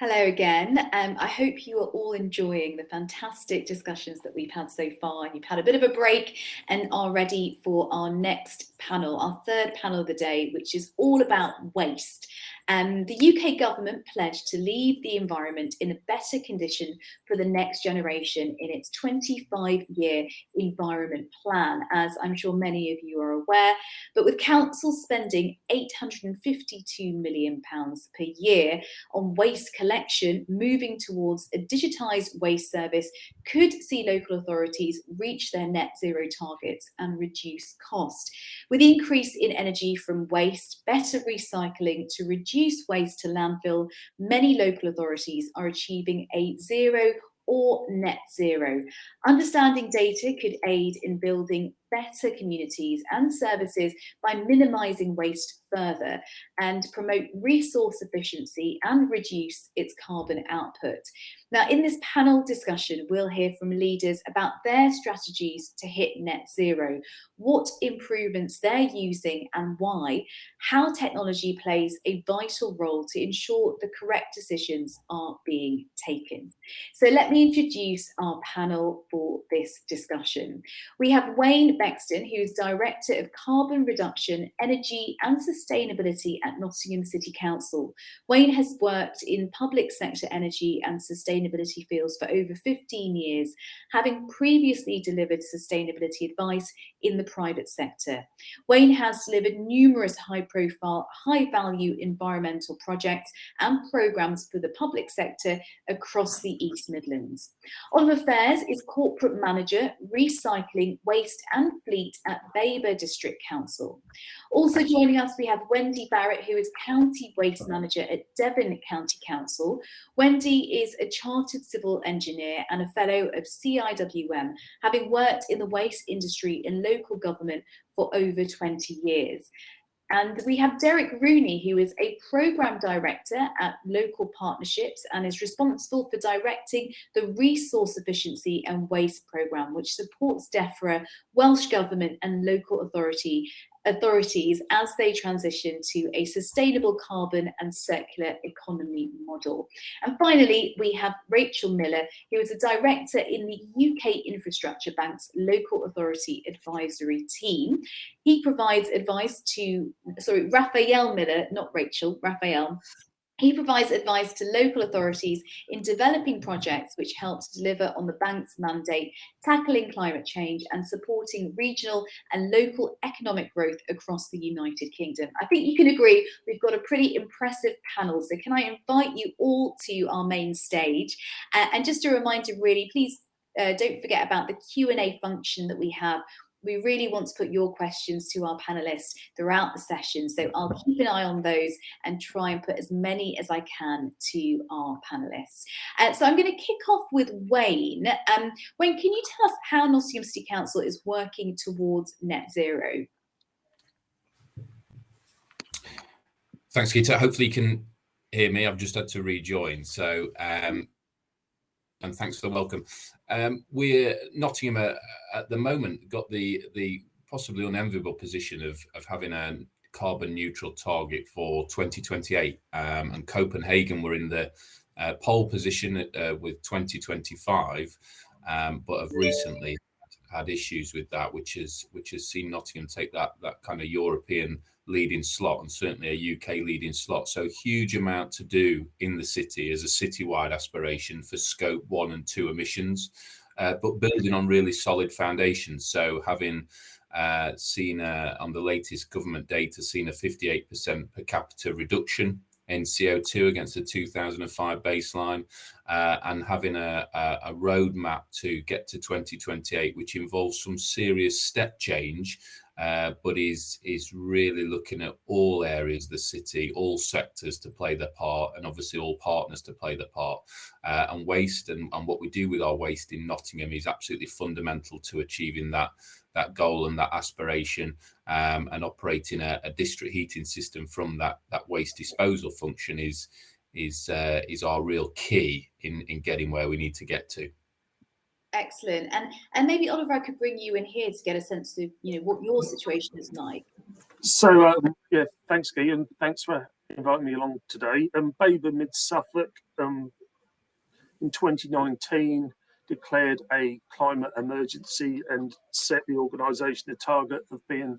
Hello again. I hope you are all enjoying the fantastic discussions that we've had so far. You've had a bit of a break and are ready for our next panel, our third panel of the day, which is all about waste. The UK government pledged to leave the environment in a better condition for the next generation in its 25-year environment plan, as I'm sure many of you are aware. But with councils spending £852 million per year on waste collection, moving towards a digitised waste service could see local authorities reach their net zero targets and reduce cost. With the increase in energy from waste, better recycling to reduce waste to landfill, many local authorities are achieving a zero or net zero. Understanding data could aid in building better communities and services by minimising waste further and promote resource efficiency and reduce its carbon output. Now, in this panel discussion, we'll hear from leaders about their strategies to hit net zero, what improvements they're using and why, how technology plays a vital role to ensure the correct decisions are being taken. So let me introduce our panel for this discussion. We have Wayne Bexton, who is Director of Carbon Reduction, Energy and Sustainability at Nottingham City Council. Wayne has worked in public sector energy and sustainability fields for over 15 years, having previously delivered sustainability advice in the private sector. Wayne has delivered numerous high-profile, high-value environmental projects and programmes for the public sector across the East Midlands. Oliver Fairs is Corporate Manager, Recycling, Waste and Fleet at Baber District Council. Also joining us, we have Wendy Barrett, who is County Waste Manager at Devon County Council. Wendy is a Chartered Civil Engineer and a Fellow of CIWM, having worked in the waste industry in local government for over 20 years. And we have Derek Rooney, who is a Programme Director at Local Partnerships and is responsible for directing the Resource Efficiency and Waste Programme, which supports DEFRA, Welsh Government and local authorities as they transition to a sustainable carbon and circular economy model. And finally, we have Rachel Miller, who is a director in the UK Infrastructure Bank's Local Authority Advisory Team. He provides advice to, Raphael Miller, not Rachel, Raphael. He provides advice to local authorities in developing projects which help to deliver on the bank's mandate, tackling climate change and supporting regional and local economic growth across the United Kingdom. I think you can agree we've got a pretty impressive panel. So can I invite you all to our main stage? And just a reminder, really, please don't forget about the Q&A function that we have. We really want to put your questions to our panelists throughout the session. So I'll keep an eye on those and try and put as many as I can to our panelists. So I'm going to kick off with Wayne. Wayne, can you tell us how Nottingham City Council is working towards net zero? Thanks, Gita. Hopefully you can hear me. I've just had to rejoin. So, and thanks for the welcome. We're Nottingham at the moment got the possibly unenviable position of having a carbon neutral target for 2028, and Copenhagen were in the pole position with 2025, but have recently had issues with that, which has seen Nottingham take that kind of European leading slot and certainly a UK leading slot. So huge amount to do in the city as a citywide aspiration for scope 1 and 2 emissions, but building on really solid foundations. So having seen on the latest government data, seen a 58% per capita reduction in CO2 against the 2005 baseline, and having a roadmap to get to 2028, which involves some serious step change, but is really looking at all areas of the city, all sectors to play their part, and obviously all partners to play their part. And waste and what we do with our waste in Nottingham is absolutely fundamental to achieving that goal and that aspiration, and operating a district heating system from that waste disposal function is our real key in getting where we need to get to. Excellent. And maybe Oliver, I could bring you in here to get a sense of what your situation is like. So yeah, thanks, Guy, and thanks for inviting me along today. Baber Mid Suffolk in 2019 declared a climate emergency and set the organisation a target of being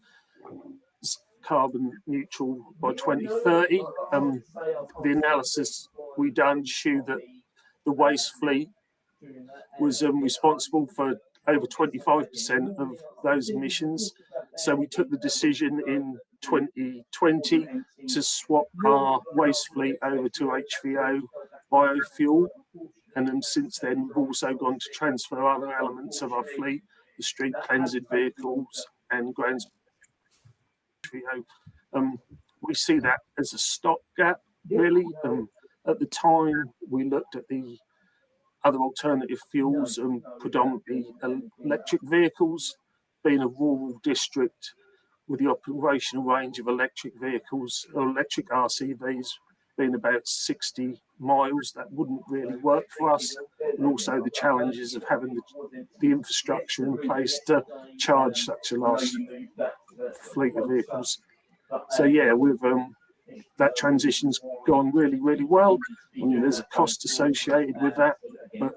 carbon neutral by 2030. The analysis we done showed that the waste fleet was responsible for over 25% of those emissions. So we took the decision in 2020 to swap our waste fleet over to HVO biofuel. And then since then, we've also gone to transfer other elements of our fleet, the street cleansing vehicles and ground HVO. We see that as a stopgap, really. At the time, we looked at the other alternative fuels, predominantly electric vehicles. Being a rural district with the operational range of electric vehicles or electric RCVs being about 60 miles, that wouldn't really work for us. And also the challenges of having the infrastructure in place to charge such a large fleet of vehicles. So yeah, we've that transition's gone really, really well. I mean, there's a cost associated with that, but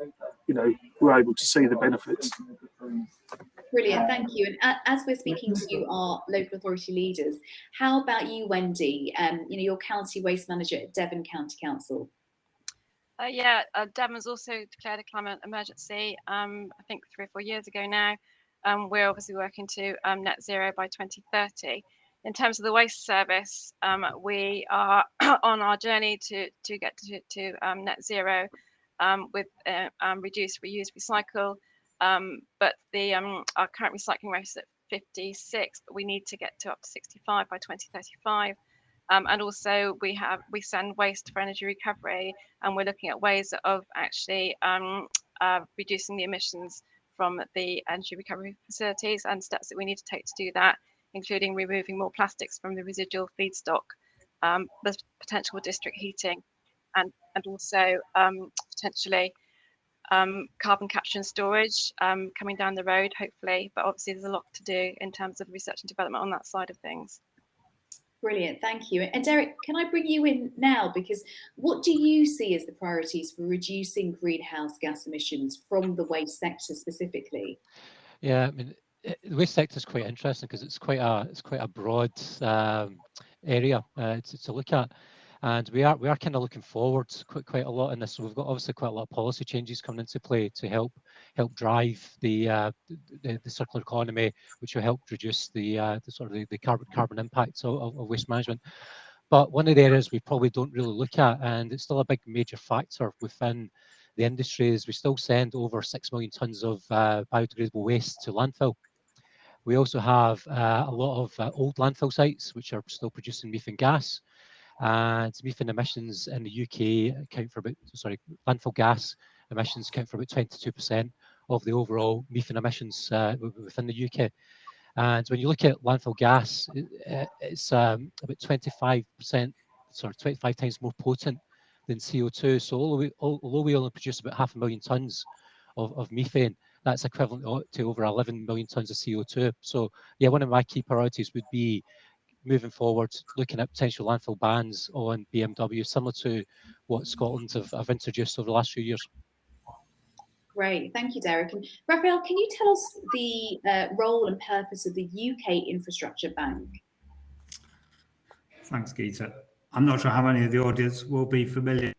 you know, we're able to see the benefits. Brilliant, thank you. And as we're speaking to our local authority leaders, how about you, Wendy? You know, your county waste manager at Devon County Council. Devon's also declared a climate emergency. I think 3 or 4 years ago now. We're obviously working to net zero by 2030. In terms of the waste service, we are on our journey to get to net zero with reduce, reuse, recycle. But our current recycling rate is at 56, but we need to get to up to 65 by 2035. And also we send waste for energy recovery, and we're looking at ways of actually reducing the emissions from the energy recovery facilities, and steps that we need to take to do that, including removing more plastics from the residual feedstock. There's potential for district heating, and also potentially carbon capture and storage coming down the road, hopefully. But obviously there's a lot to do in terms of research and development on that side of things. Brilliant, thank you. And Derek, can I bring you in now? Because what do you see as the priorities for reducing greenhouse gas emissions from the waste sector specifically? Yeah, I mean, the waste sector is quite interesting because it's quite a broad area to look at, and we are kind of looking forward quite a lot in this. So we've got obviously quite a lot of policy changes coming into play to help drive the circular economy, which will help reduce the carbon impacts of waste management. But one of the areas we probably don't really look at, and it's still a big major factor within the industry, is we still send over 6 million tonnes of biodegradable waste to landfill. We also have a lot of old landfill sites which are still producing methane gas, and methane emissions in the UK landfill gas emissions account for about 22% of the overall methane emissions within the UK. And when you look at landfill gas, it's about 25 times more potent than CO2. So although we only produce about 500,000 tonnes of methane, that's equivalent to over 11 million tonnes of CO2. So yeah, one of my key priorities would be moving forward, looking at potential landfill bans on BMW, similar to what Scotland have introduced over the last few years. Great, thank you, Derek. And Raphael, can you tell us the role and purpose of the UK Infrastructure Bank? Thanks, Geeta. I'm not sure how many of the audience will be familiar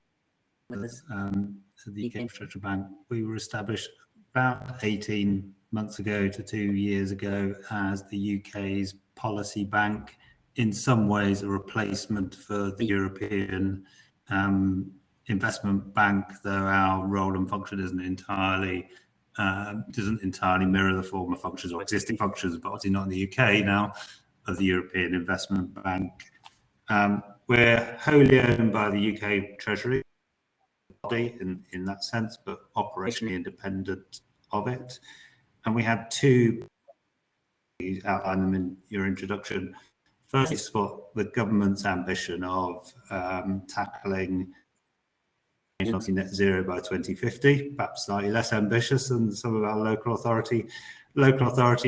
with the UK Infrastructure Bank. We were established about 18 months ago to 2 years ago as the UK's policy bank, in some ways a replacement for the European Investment Bank, though our role and function doesn't entirely mirror the former functions or existing functions, but obviously not in the UK now, of the European Investment Bank. We're wholly owned by the UK Treasury body in that sense, but operationally independent of it. And we have two, you outlined them in your introduction. First, support the government's ambition of tackling net zero by 2050, perhaps slightly less ambitious than some of our local authority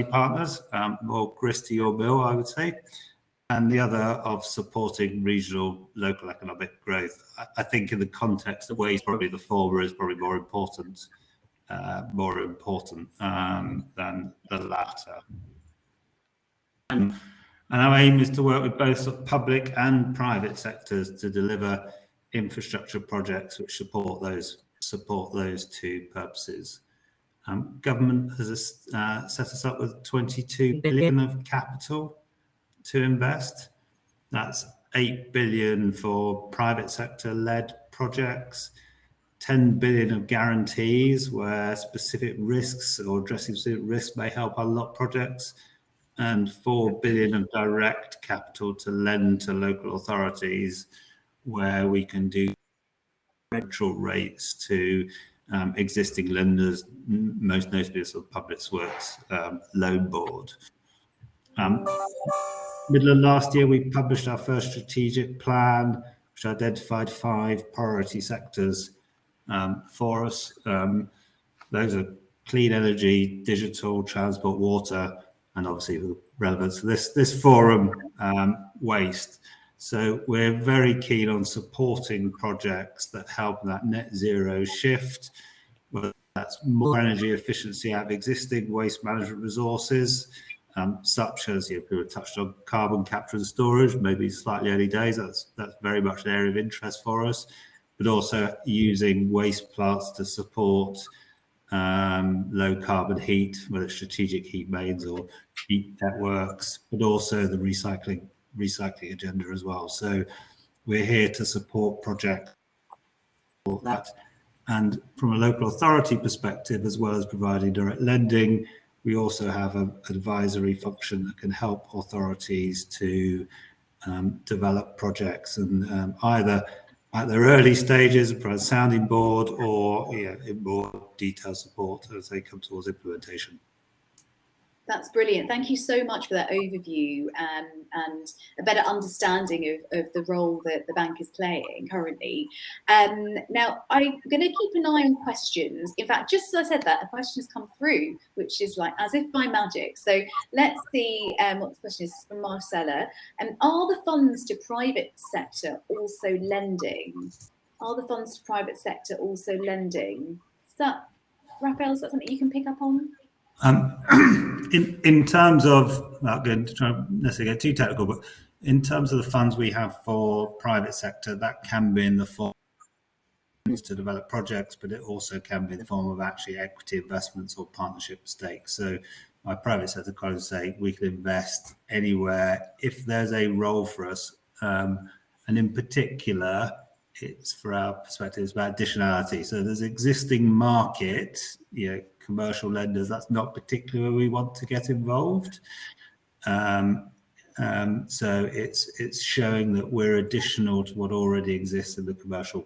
partners, more grist to your mill, I would say. and the other of supporting regional local economic growth. I think in the context of waste, probably the former is probably more important than the latter. And our aim is to work with both public and private sectors to deliver infrastructure projects which support those two purposes. Government has set us up with 22 billion of capital to invest. That's 8 billion for private sector led projects, 10 billion of guarantees where specific risks or addressing specific risks may help unlock projects, and 4 billion of direct capital to lend to local authorities where we can do rental rates to existing lenders, most notably the sort of Public Works Loan Board. Middle of last year, we published our first strategic plan, which identified 5 priority sectors for us. Those are clean energy, digital, transport, water, and obviously the relevance of this forum, waste. So we're very keen on supporting projects that help that net zero shift, whether that's more energy efficiency out of existing waste management resources, such as, people touched on carbon capture and storage, maybe slightly early days, that's very much an area of interest for us, but also using waste plants to support low carbon heat, whether it's strategic heat mains or heat networks, but also the recycling agenda as well. So we're here to support projects for that. And from a local authority perspective, as well as providing direct lending, we also have an advisory function that can help authorities to develop projects and either at their early stages, provide a sounding board, or in more detailed support as they come towards implementation. That's brilliant. Thank you so much for that overview and a better understanding of the role that the bank is playing currently. Now, I'm going to keep an eye on questions. In fact, just as I said that, a question has come through, which is like as if by magic. So let's see what the question is. It's from Marcella. Are the funds to private sector also lending? Are the funds to private sector also lending? Is that, Raphael, is that something you can pick up on? In terms of, not going to try not necessarily get too technical, but in terms of the funds we have for private sector, that can be in the form to develop projects, but it also can be in the form of actually equity investments or partnership stakes. So my private sector colleagues say we can invest anywhere if there's a role for us, and in particular, it's for our perspective, it's about additionality. So there's existing market, commercial lenders, that's not particularly where we want to get involved. So it's showing that we're additional to what already exists in the commercial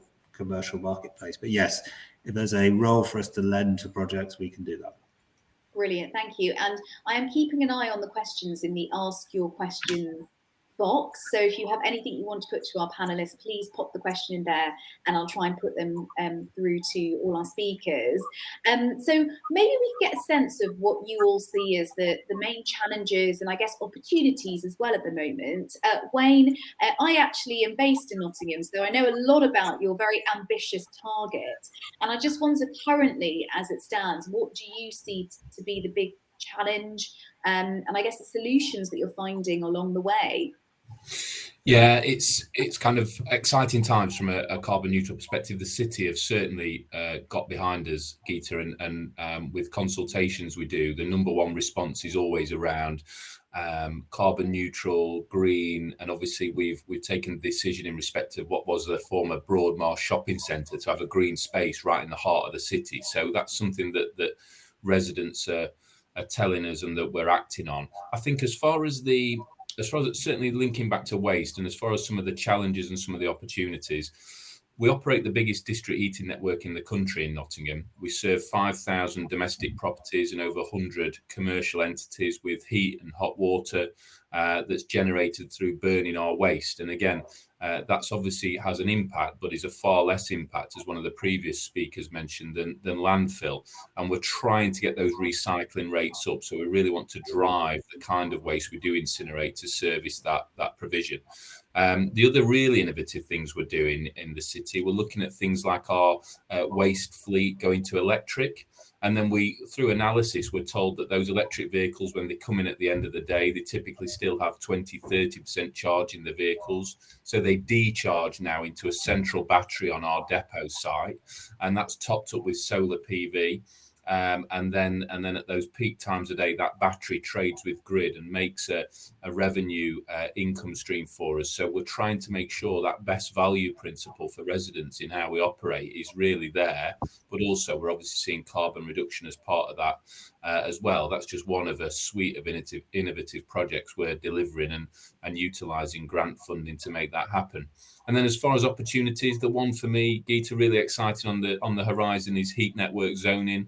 marketplace. But yes, if there's a role for us to lend to projects, we can do that. Brilliant, thank you. And I am keeping an eye on the questions in the Ask Your Questions box. So if you have anything you want to put to our panelists, please pop the question in there and I'll try and put them through to all our speakers. So maybe we can get a sense of what you all see as the main challenges and I guess opportunities as well at the moment. Wayne, I actually am based in Nottingham, so I know a lot about your very ambitious target. And I just wonder currently, as it stands, what do you see to be the big challenge and I guess the solutions that you're finding along the way? Yeah, it's kind of exciting times from a carbon neutral perspective. The city have certainly got behind us, Geeta, and with consultations we do, the number one response is always around carbon neutral, green, and obviously we've taken the decision in respect of what was the former Broadmarsh shopping centre to have a green space right in the heart of the city. So that's something that residents are telling us and that we're acting on. I think as far as certainly linking back to waste and as far as some of the challenges and some of the opportunities, We operate the biggest district heating network in the country in Nottingham. We serve 5,000 domestic properties and over 100 commercial entities with heat and hot water that's generated through burning our waste. And again, that's obviously has an impact, but is a far less impact, as one of the previous speakers mentioned, than landfill. And we're trying to get those recycling rates up. So we really want to drive the kind of waste we do incinerate to service that provision. The other really innovative things we're doing in the city, we're looking at things like our waste fleet going to electric. And then through analysis, we're told that those electric vehicles, when they come in at the end of the day, they typically still have 20-30% charge in the vehicles. So they decharge now into a central battery on our depot site, and that's topped up with solar PV. And then at those peak times a day, that battery trades with grid and makes a revenue income stream for us. So we're trying to make sure that best value principle for residents in how we operate is really there, but also we're obviously seeing carbon reduction as part of that as well. That's just one of a suite of innovative projects we're delivering and utilising grant funding to make that happen. And then as far as opportunities, the one for me, Geeta, really exciting on the horizon is heat network zoning.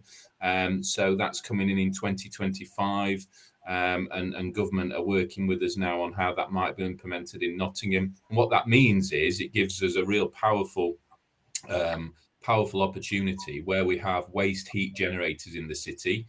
So that's coming in 2025, and government are working with us now on how that might be implemented in Nottingham. And what that means is it gives us a real powerful opportunity where we have waste heat generators in the city.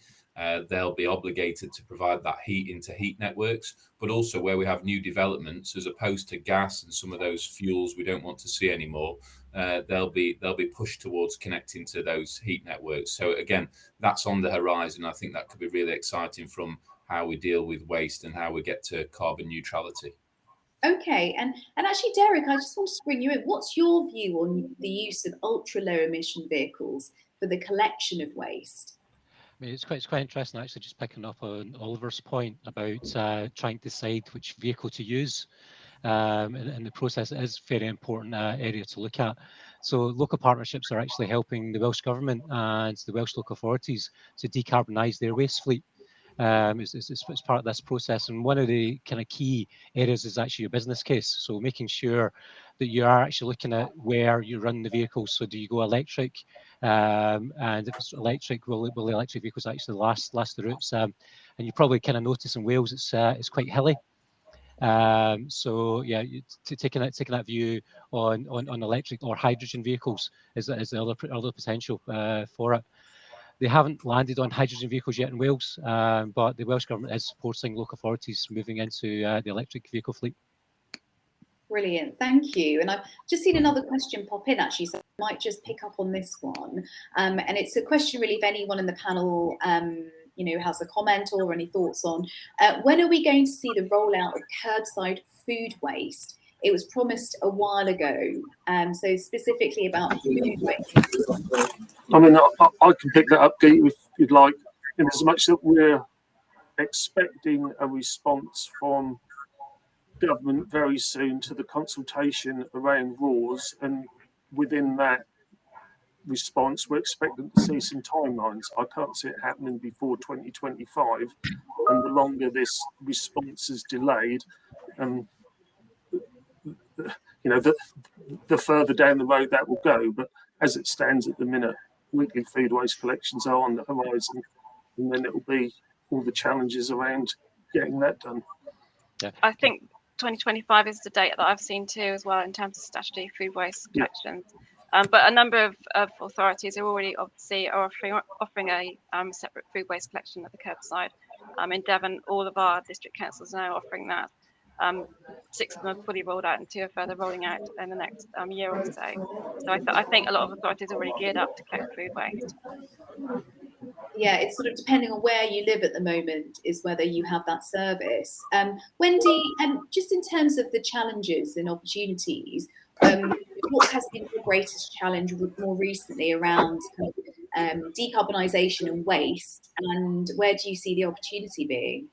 They'll be obligated to provide that heat into heat networks, but also where we have new developments, as opposed to gas and some of those fuels we don't want to see anymore, they'll be pushed towards connecting to those heat networks. So again, that's on the horizon. I think that could be really exciting from how we deal with waste and how we get to carbon neutrality. Okay, and actually, Derek, I just wanted to bring you in. What's your view on the use of ultra low emission vehicles for the collection of waste? I mean, it's quite interesting, actually, just picking up on Oliver's point about trying to decide which vehicle to use. In the process, it is a very important area to look at. So local partnerships are actually helping the Welsh Government and the Welsh local authorities to decarbonise their waste fleet. It's part of this process, and one of the kind of key areas is actually your business case. So making sure that you are actually looking at where you run the vehicles. So do you go electric, and if it's electric, will the electric vehicles actually last the routes? And you probably kind of notice in Wales it's quite hilly. So yeah, taking that view on electric or hydrogen vehicles is the other potential for it. They haven't landed on hydrogen vehicles yet in Wales, but the Welsh Government is supporting local authorities moving into the electric vehicle fleet. Brilliant, thank you. And I've just seen another question pop in, actually, so I might just pick up on this one. And it's a question really if anyone in the panel has a comment or any thoughts on when are we going to see the rollout of curbside food waste? It was promised a while ago, so specifically about food waste. I mean, I can pick that up, Geet, if you'd like, in as much that we're expecting a response from government very soon to the consultation around RAWs, and within that response, we're expecting to see some timelines. I can't see it happening before 2025, and the longer this response is delayed, the further down the road that will go. But as it stands at the minute, weekly food waste collections are on the horizon, and then it will be all the challenges around getting that done. Yeah. I think 2025 is the date that I've seen too, as well, in terms of statutory food waste collections. But a number of authorities are already obviously offering a separate food waste collection at the curbside. In Devon, all of our district councils are now offering that. 6 of them are fully rolled out, and 2 are further rolling out in the next year or so. So I think a lot of authorities are already geared up to collect food waste. Yeah, it's sort of depending on where you live at the moment is whether you have that service. Wendy, just in terms of the challenges and opportunities, what has been the greatest challenge more recently around decarbonisation and waste, and where do you see the opportunity being?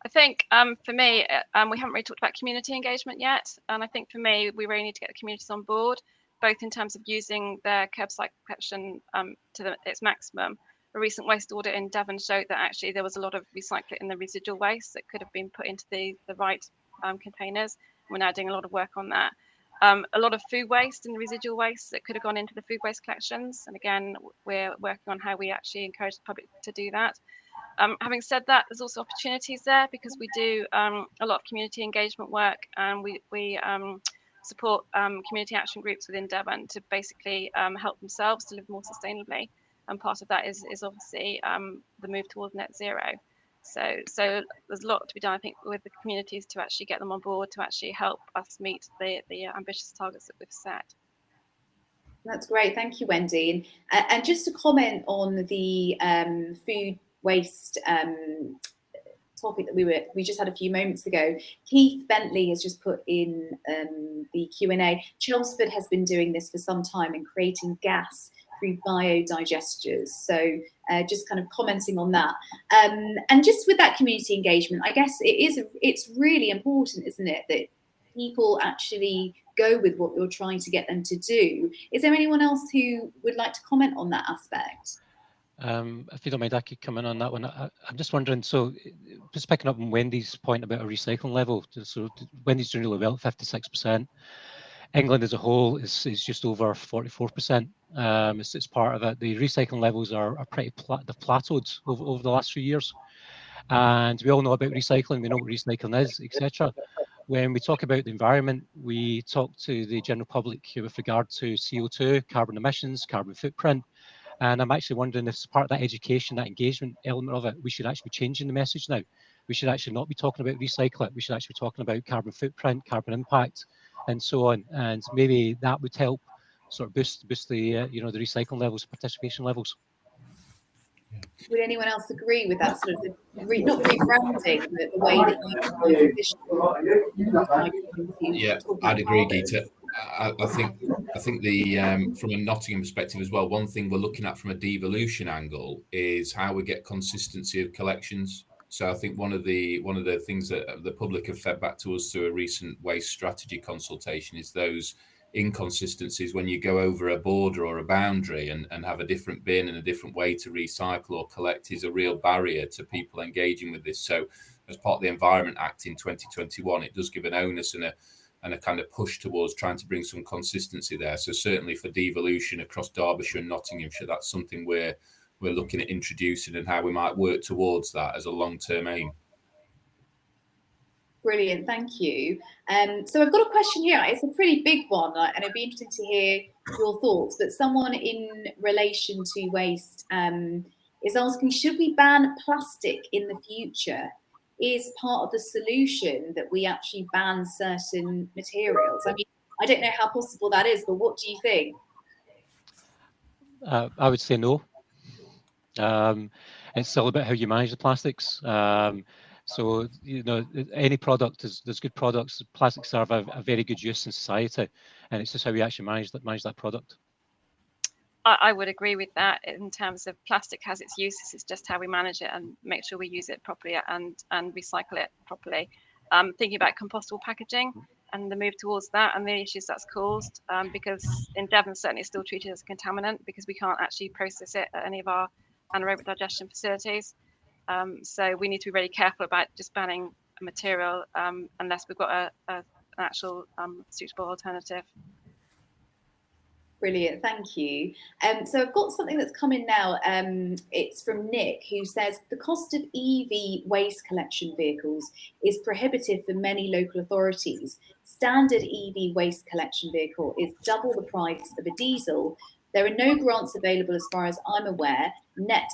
I think for me, we haven't really talked about community engagement yet. And I think for me, we really need to get the communities on board, both in terms of using their curbside collection to its maximum. A recent waste audit in Devon showed that actually there was a lot of recycling in the residual waste that could have been put into the right containers. We're now doing a lot of work on that. A lot of food waste and residual waste that could have gone into the food waste collections. And again, we're working on how we actually encourage the public to do that. Having said that, there's also opportunities there because we do a lot of community engagement work, and we support community action groups within Devon to basically help themselves to live more sustainably. And part of that is obviously the move towards net zero. So there's a lot to be done, I think, with the communities to actually get them on board to actually help us meet the ambitious targets that we've set. That's great, thank you, Wendy. And just to comment on the food waste topic that we just had a few moments ago, Keith Bentley has just put in the Q&A. Chelmsford has been doing this for some time and creating gas through biodigesters. So just kind of commenting on that. And just with that community engagement, I guess it's really important, isn't it, that people actually go with what you're trying to get them to do. Is there anyone else who would like to comment on that aspect? If you don't mind, I could come in on that one. I'm just wondering, so just picking up on Wendy's point about a recycling level. So Wendy's doing really well at 56%. England as a whole is just over 44%. It's part of it. The recycling levels are pretty they've plateaued over the last few years. And we all know about recycling. We know what recycling is, etc. When we talk about the environment, we talk to the general public with regard to CO2, carbon emissions, carbon footprint. And I'm actually wondering if, as part of that education, that engagement element of it, we should actually be changing the message now. We should actually not be talking about recycling. We should actually be talking about carbon footprint, carbon impact, and so on. And maybe that would help sort of boost the the recycling levels, participation levels. Would anyone else agree with that sort of not rebranding, but the way that you Yeah, I'd agree, Geeta. I think the from a Nottingham perspective as well, one thing we're looking at from a devolution angle is how we get consistency of collections. So I think one of the things that the public have fed back to us through a recent waste strategy consultation is those inconsistencies when you go over a border or a boundary and have a different bin and a different way to recycle or collect is a real barrier to people engaging with this. So as part of the Environment Act in 2021, it does give an onus and a kind of push towards trying to bring some consistency there. So certainly for devolution across Derbyshire and Nottinghamshire, that's something we're looking at introducing and how we might work towards that as a long-term aim. Brilliant, thank you. So I've got a question here. It's a pretty big one, and it'd be interesting to hear your thoughts. But someone in relation to waste is asking, should we ban plastic in the future? Is part of the solution that we actually ban certain materials? I mean, I don't know how possible that is, but what do you think? I would say no. It's still about how you manage the plastics. So, any product, there's good products. Plastics serve a very good use in society, and it's just how we actually manage that product. I would agree with that in terms of plastic has its uses. It's just how we manage it and make sure we use it properly and recycle it properly. Thinking about compostable packaging and the move towards that and the issues that's caused, because in Devon certainly it's still treated as a contaminant because we can't actually process it at any of our anaerobic digestion facilities. So we need to be really careful about just banning a material unless we've got an actual suitable alternative. Brilliant, thank you. So I've got something that's come in now. It's from Nick, who says the cost of EV waste collection vehicles is prohibitive for many local authorities. Standard EV waste collection vehicle is double the price of a diesel. There are no grants available as far as I'm aware. Net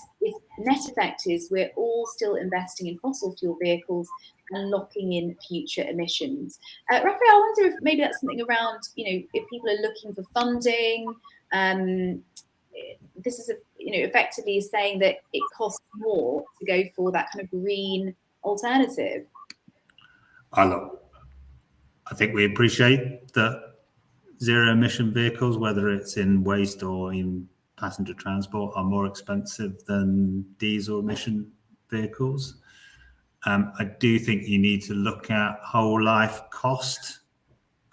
effect is we're all still investing in fossil fuel vehicles and locking in future emissions. Raphael, I wonder if maybe that's something around, if people are looking for funding. This is, effectively saying that it costs more to go for that kind of green alternative. I think we appreciate that zero emission vehicles, whether it's in waste or in passenger transport, are more expensive than diesel emission vehicles. I do think you need to look at whole life cost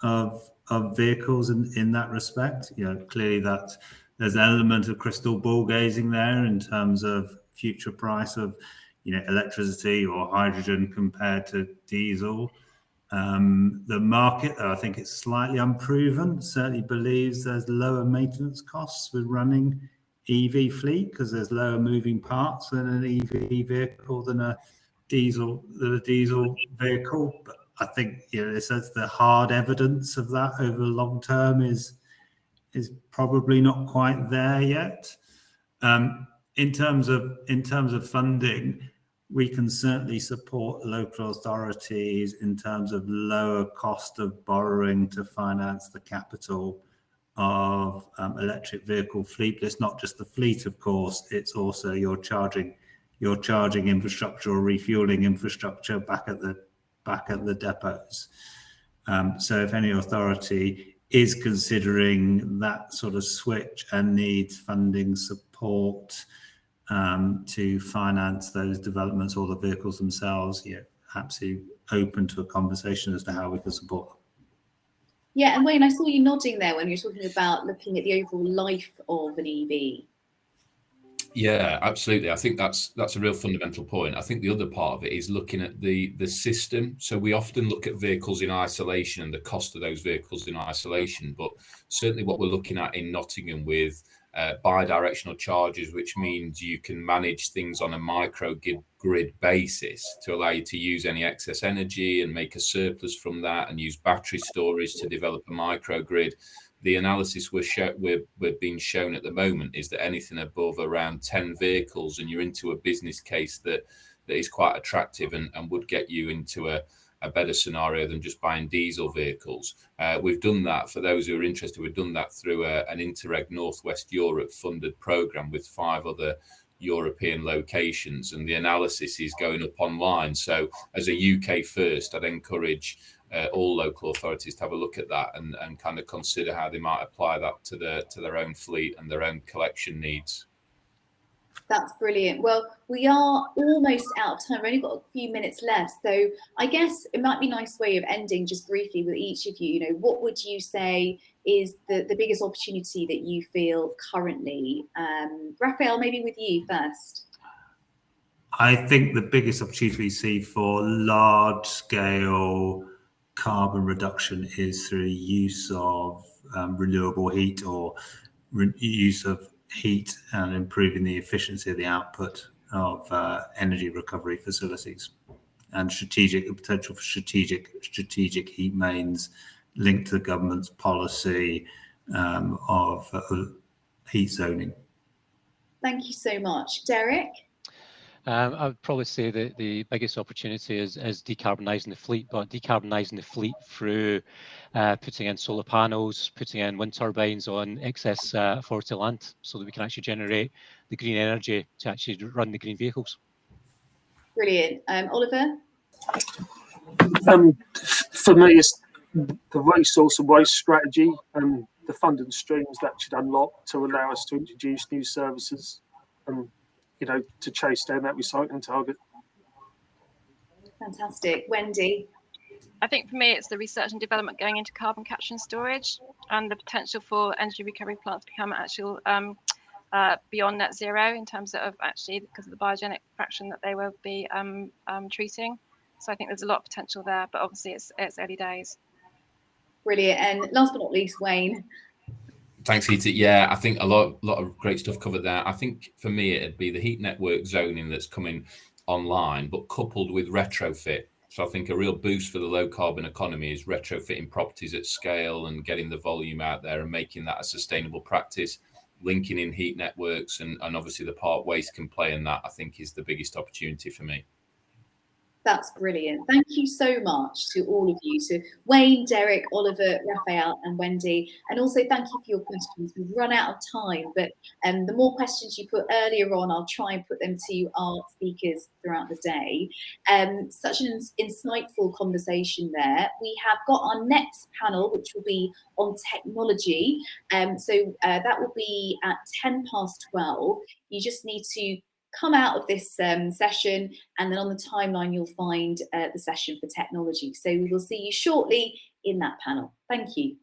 of vehicles in that respect. Clearly that there's an element of crystal ball gazing there in terms of future price of electricity or hydrogen compared to diesel. The market, though, I think it's slightly unproven, certainly believes there's lower maintenance costs with running EV fleet because there's lower moving parts than an EV vehicle than a diesel vehicle. But I think, you know, that's the hard evidence of that over the long term is probably not quite there yet. In terms of funding, we can certainly support local authorities in terms of lower cost of borrowing to finance the capital of electric vehicle fleet. But it's not just the fleet, of course, it's also your charging infrastructure or refueling infrastructure back at the depots. So if any authority is considering that sort of switch and needs funding support to finance those developments or the vehicles themselves, yeah, absolutely open to a conversation as to how we can support them. Yeah, and Wayne, I saw you nodding there when you were talking about looking at the overall life of an EV. Yeah, absolutely. I think that's a real fundamental point. I think the other part of it is looking at the system. So we often look at vehicles in isolation and the cost of those vehicles in isolation, but certainly what we're looking at in Nottingham with bi-directional chargers, which means you can manage things on a microgrid basis to allow you to use any excess energy and make a surplus from that and use battery storage to develop a microgrid. The analysis we're being shown at the moment is that anything above around 10 vehicles and you're into a business case that is quite attractive and would get you into a better scenario than just buying diesel vehicles. We've done that for those who are interested. We've done that through an Interreg Northwest Europe funded program with 5 other European locations, and the analysis is going up online. So as a UK first, I'd encourage all local authorities to have a look at that and kind of consider how they might apply that to their own fleet and their own collection needs. That's brilliant. Well, we are almost out of time. We've only got a few minutes left. So I guess it might be a nice way of ending just briefly with each of you. You know, what would you say is the biggest opportunity that you feel currently? Raphael, maybe with you first. I think the biggest opportunity we see for large scale carbon reduction is through use of renewable heat or use of heat and improving the efficiency of the output of energy recovery facilities, and the potential for strategic heat mains linked to the government's policy of heat zoning. Thank you so much. Derek? I would probably say that the biggest opportunity is decarbonising the fleet, but decarbonising the fleet through putting in solar panels, putting in wind turbines on excess authority land, so that we can actually generate the green energy to actually run the green vehicles. Brilliant. Oliver? For me, it's the resource and waste strategy and the funding streams that should unlock to allow us to introduce new services and, you know, to chase down that recycling target. Fantastic. Wendy? I think for me, it's the research and development going into carbon capture and storage and the potential for energy recovery plants to become actual beyond net zero in terms of actually because of the biogenic fraction that they will be treating. So I think there's a lot of potential there, but obviously it's early days. Brilliant. And last but not least, Wayne. Thanks, Heater. Yeah, I think a lot of great stuff covered there. I think for me, it'd be the heat network zoning that's coming online, but coupled with retrofit. So I think a real boost for the low carbon economy is retrofitting properties at scale and getting the volume out there and making that a sustainable practice, linking in heat networks and obviously the part waste can play in that, I think is the biggest opportunity for me. That's brilliant. Thank you so much to all of you, to Wayne, Derek, Oliver, Raphael and Wendy. And also thank you for your questions. We've run out of time, but the more questions you put earlier on, I'll try and put them to our speakers throughout the day. Such an insightful conversation there. We have got our next panel, which will be on technology. So that will be at 12:10. You just need to come out of this session, and then on the timeline you'll find the session for technology. So we will see you shortly in that panel. Thank you.